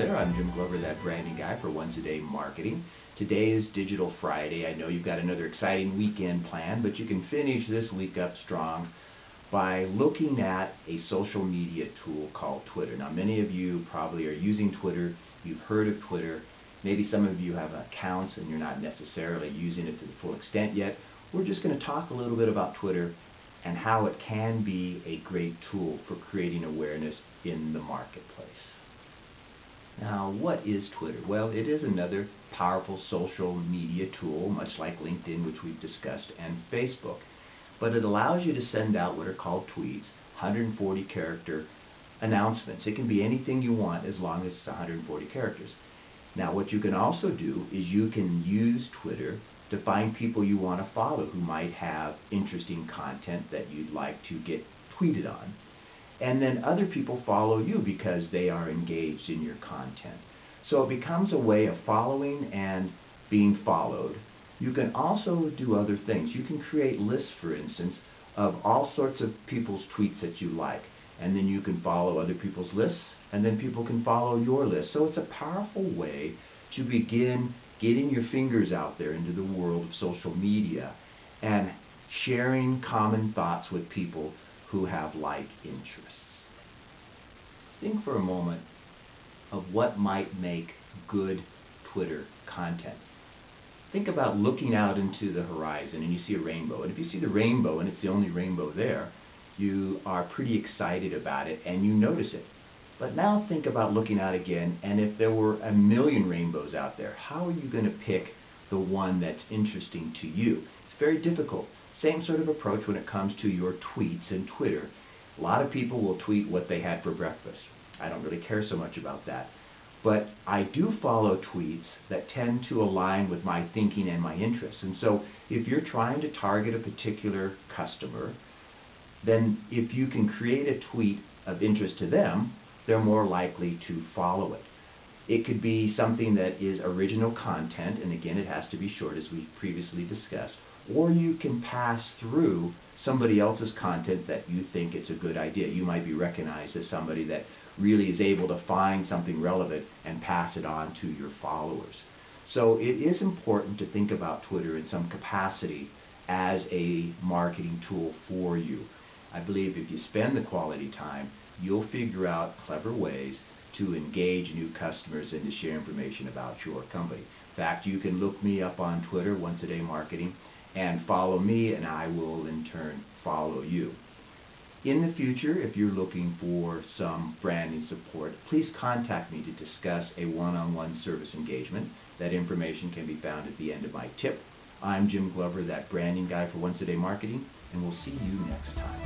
there. I'm Jim Glover, that branding guy for Once a Day Marketing. Today is Digital Friday. I know you've got another exciting weekend planned, but you can finish this week up strong by looking at a social media tool called Twitter. Now, many of you probably are using Twitter. You've heard of Twitter. Maybe some of you have accounts and you're not necessarily using it to the full extent yet. We're just going to talk a little bit about Twitter and how it can be a great tool for creating awareness in the marketplace. Now, what is Twitter? Well, it is another powerful social media tool, much like LinkedIn, which we've discussed, and Facebook. But it allows you to send out what are called tweets, 140 character announcements. It can be anything you want as long as it's 140 characters. Now, what you can also do is you can use Twitter to find people you want to follow who might have interesting content that you'd like to get tweeted on. And then other people follow you because they are engaged in your content. So it becomes a way of following and being followed. You can also do other things. You can create lists, for instance, of all sorts of people's tweets that you like. And then you can follow other people's lists, and then people can follow your list. So it's a powerful way to begin getting your fingers out there into the world of social media and sharing common thoughts with people who have like interests. Think for a moment of what might make good Twitter content. Think about looking out into the horizon and you see a rainbow. And if you see the rainbow and it's the only rainbow there, you are pretty excited about it and you notice it. But now think about looking out again, and if there were a million rainbows out there, how are you going to pick the one that's interesting to you? It's very difficult. Same sort of approach when it comes to your tweets and Twitter. A lot of people will tweet what they had for breakfast. I don't really care so much about that. But I do follow tweets that tend to align with my thinking and my interests. And so if you're trying to target a particular customer, then if you can create a tweet of interest to them, they're more likely to follow it. It could be something that is original content, and again, it has to be short as we previously discussed, or you can pass through somebody else's content that you think it's a good idea. You might be recognized as somebody that really is able to find something relevant and pass it on to your followers. So it is important to think about Twitter in some capacity as a marketing tool for you. I believe if you spend the quality time, you'll figure out clever ways to engage new customers and to share information about your company. In fact, you can look me up on Twitter, Once a Day Marketing, and follow me, and I will in turn follow you. In the future, if you're looking for some branding support, please contact me to discuss a one-on-one service engagement. That information can be found at the end of my tip. I'm Jim Glover, that branding guy for Once a Day Marketing, and we'll see you next time.